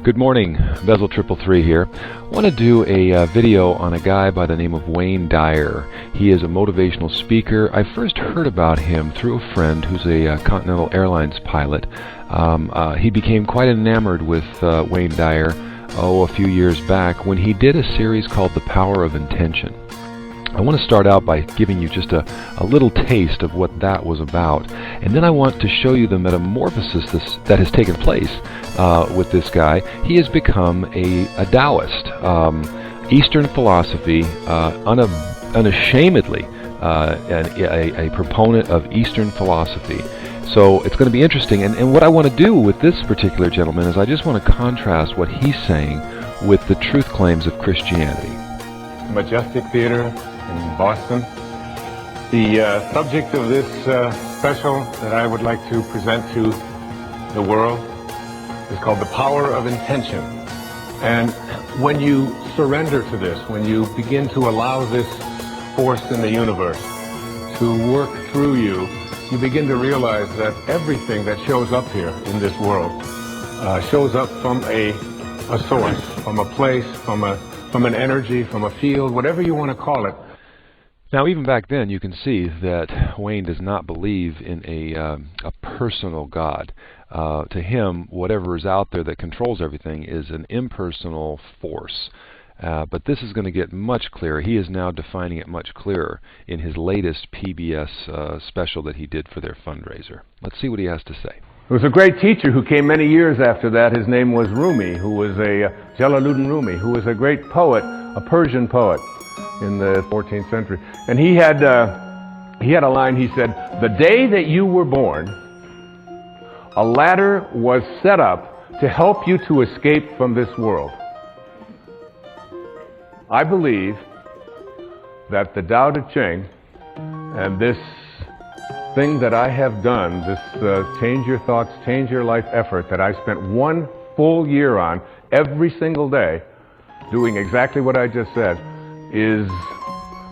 Good morning, Bezel 333 here. I want to do a video on a guy by the name of Wayne Dyer. He is a motivational speaker. I first heard about him through a friend who's a Continental Airlines pilot. He became quite enamored with Wayne Dyer, a few years back when he did a series called The Power of Intention. I want to start out by giving you just a little taste of what that was about, and then I want to show you the metamorphosis that has taken place with this guy. He has become a Taoist, Eastern philosophy, unashamedly a proponent of Eastern philosophy. So it's going to be interesting, and what I want to do with this particular gentleman is I just want to contrast what he's saying with the truth claims of Christianity. Majestic Theater in Boston. The subject of this special that I would like to present to the world is called The Power of Intention. And when you surrender to this, when you begin to allow this force in the universe to work through you, you begin to realize that everything that shows up here in this world shows up from a source, from a place, from an energy, from a field, whatever you want to call it. Now, even back then, you can see that Wayne does not believe in a personal God. To him, whatever is out there that controls everything is an impersonal force. But this is going to get much clearer. He is now defining it much clearer in his latest PBS special that he did for their fundraiser. Let's see what he has to say. There was a great teacher who came many years after that. His name was Rumi, who was Jalaluddin Rumi, who was a great poet, a Persian poet in the 14th century. And he had a line. He said, "The day that you were born, a ladder was set up to help you to escape from this world." I believe that the Tao Te Ching and this thing that I have done, this Change Your Thoughts, Change Your Life effort that I spent 1 full year on every single day, doing exactly what I just said, is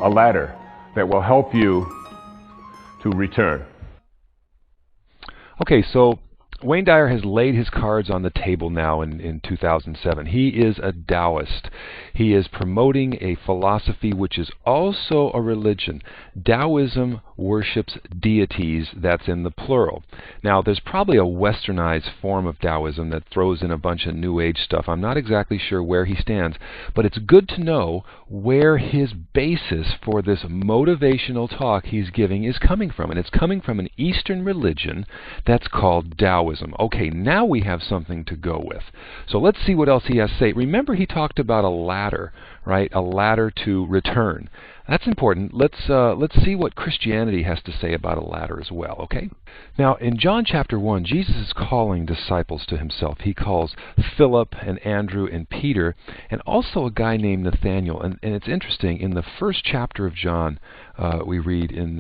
a ladder that will help you to return. Okay, so Wayne Dyer has laid his cards on the table now in 2007. He is a Taoist. He is promoting a philosophy which is also a religion. Taoism worships deities, that's in the plural. Now, there's probably a westernized form of Taoism that throws in a bunch of New Age stuff. I'm not exactly sure where he stands, but it's good to know where his basis for this motivational talk he's giving is coming from. And it's coming from an Eastern religion that's called Taoism. Okay, now we have something to go with. So let's see what else he has to say. Remember, he talked about a ladder, right? A ladder to return. That's important. Let's see what Christianity has to say about a ladder as well, okay? Now, in John chapter 1, Jesus is calling disciples to himself. He calls Philip and Andrew and Peter, and also a guy named Nathaniel. And it's interesting, in the first chapter of John, we read in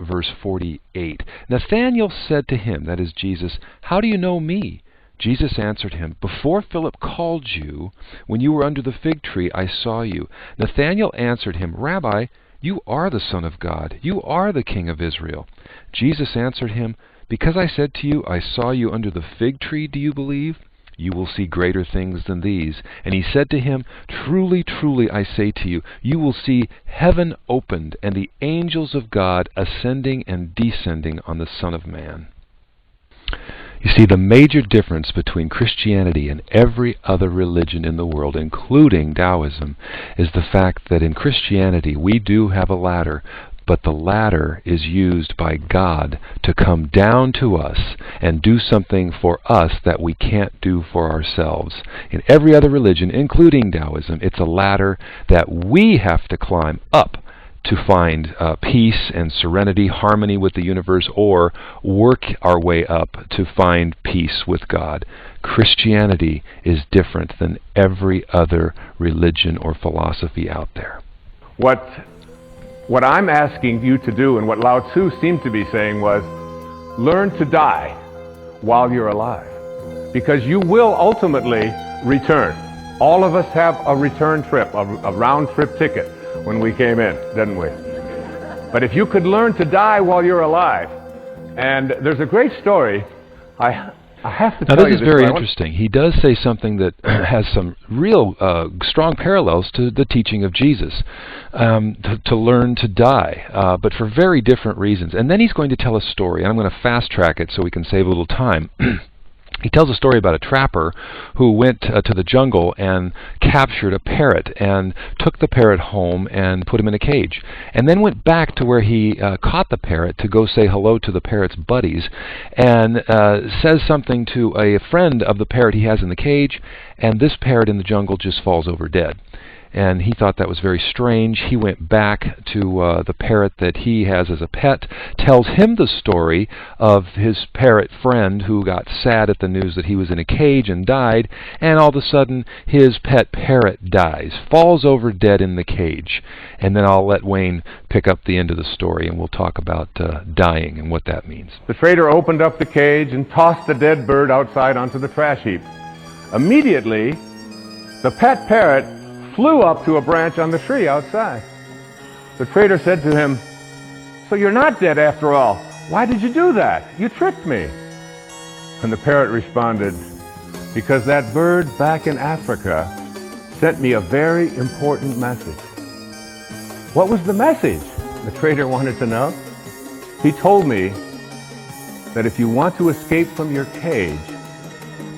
verse 48, Nathaniel said to him, that is Jesus, "How do you know me?" Jesus answered him, "Before Philip called you, when you were under the fig tree, I saw you." Nathanael answered him, "Rabbi, you are the Son of God. You are the King of Israel." Jesus answered him, "Because I said to you, I saw you under the fig tree, do you believe? You will see greater things than these." And he said to him, "Truly, truly, I say to you, you will see heaven opened and the angels of God ascending and descending on the Son of Man." You see, the major difference between Christianity and every other religion in the world, including Taoism, is the fact that in Christianity we do have a ladder, but the ladder is used by God to come down to us and do something for us that we can't do for ourselves. In every other religion, including Taoism, it's a ladder that we have to climb up to find peace and serenity, harmony with the universe, or work our way up to find peace with God. Christianity is different than every other religion or philosophy out there. What I'm asking you to do, and what Lao Tzu seemed to be saying, was learn to die while you're alive, because you will ultimately return. All of us have a return trip, a round trip ticket when we came in, didn't we? But if you could learn to die while you're alive, and there's a great story, I have to tell you this. Now, this is very interesting. He does say something that has some real strong parallels to the teaching of Jesus, to learn to die, but for very different reasons. And then he's going to tell a story, and I'm going to fast track it so we can save a little time. He tells a story about a trapper who went to the jungle and captured a parrot and took the parrot home and put him in a cage, and then went back to where he caught the parrot to go say hello to the parrot's buddies, and says something to a friend of the parrot he has in the cage, and this parrot in the jungle just falls over dead. And he thought that was very strange. He went back to the parrot that he has as a pet, tells him the story of his parrot friend who got sad at the news that he was in a cage and died, and all of a sudden his pet parrot dies, falls over dead in the cage. And then I'll let Wayne pick up the end of the story, and we'll talk about dying and what that means. The trader opened up the cage and tossed the dead bird outside onto the trash heap. Immediately, the pet parrot flew up to a branch on the tree outside. The trader said to him, "So you're not dead after all. Why did you do that? You tricked me." And the parrot responded, "Because that bird back in Africa sent me a very important message." What was the message? The trader wanted to know. He told me that if you want to escape from your cage,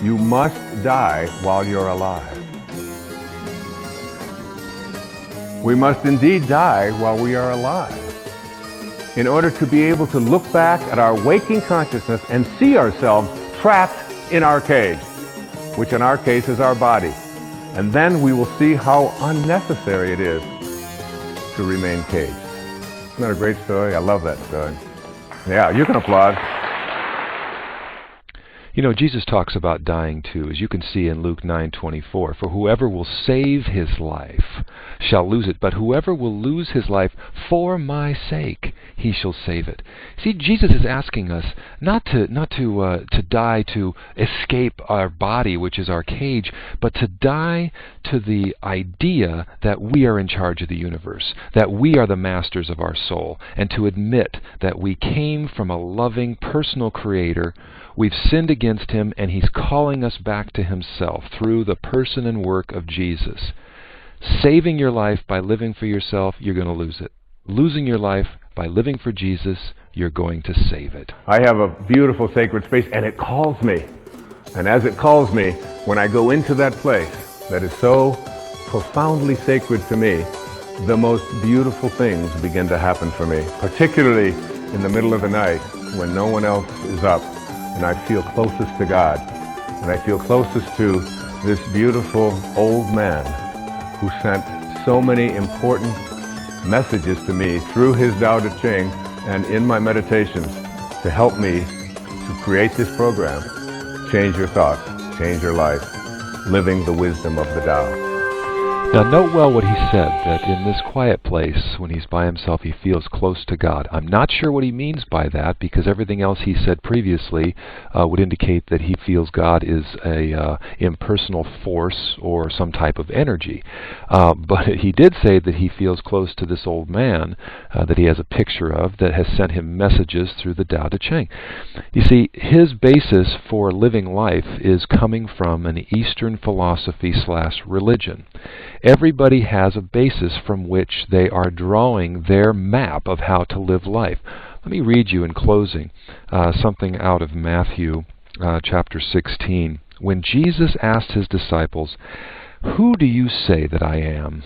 you must die while you're alive. We must indeed die while we are alive, in order to be able to look back at our waking consciousness and see ourselves trapped in our cage, which in our case is our body. And then we will see how unnecessary it is to remain caged. Isn't that a great story? I love that story. Yeah, you can applaud. You know, Jesus talks about dying too, as you can see in Luke 9:24. For whoever will save his life shall lose it, but whoever will lose his life for my sake, he shall save it. See, Jesus is asking us not to die to escape our body, which is our cage, but to die to the idea that we are in charge of the universe, that we are the masters of our soul, and to admit that we came from a loving, personal Creator. We've sinned against him, and he's calling us back to himself through the person and work of Jesus. Saving your life by living for yourself, you're going to lose it. Losing your life by living for Jesus, you're going to save it. I have a beautiful sacred space, and it calls me. And as it calls me, when I go into that place that is so profoundly sacred to me, the most beautiful things begin to happen for me, particularly in the middle of the night when no one else is up. And I feel closest to God, and I feel closest to this beautiful old man who sent so many important messages to me through his Tao Te Ching and in my meditations to help me to create this program. Change your thoughts, change your life, living the wisdom of the Tao. Now note well what he said, that in this quiet place, when he's by himself, he feels close to God. I'm not sure what he means by that, because everything else he said previously would indicate that he feels God is a impersonal force or some type of energy. But he did say that he feels close to this old man that he has a picture of that has sent him messages through the Tao Te Ching. You see, his basis for living life is coming from an Eastern philosophy/religion. Everybody has a basis from which they are drawing their map of how to live life. Let me read you in closing something out of Matthew chapter 16. When Jesus asked his disciples, "Who do you say that I am?"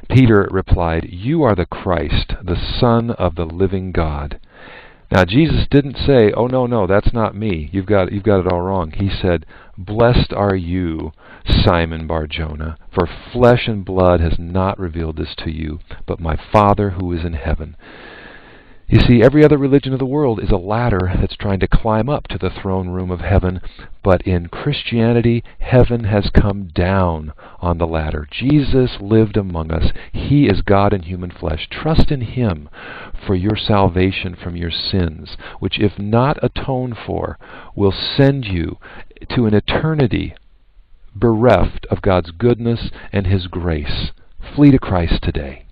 Peter replied, "You are the Christ, the Son of the living God." Now Jesus didn't say, "Oh no, that's not me. You've got it all wrong." He said, "Blessed are you, Simon Bar-Jonah, for flesh and blood has not revealed this to you, but my Father who is in heaven." You see, every other religion of the world is a ladder that's trying to climb up to the throne room of heaven, but in Christianity, heaven has come down on the ladder. Jesus lived among us. He is God in human flesh. Trust in Him for your salvation from your sins, which, if not atoned for, will send you to an eternity bereft of God's goodness and His grace. Flee to Christ today.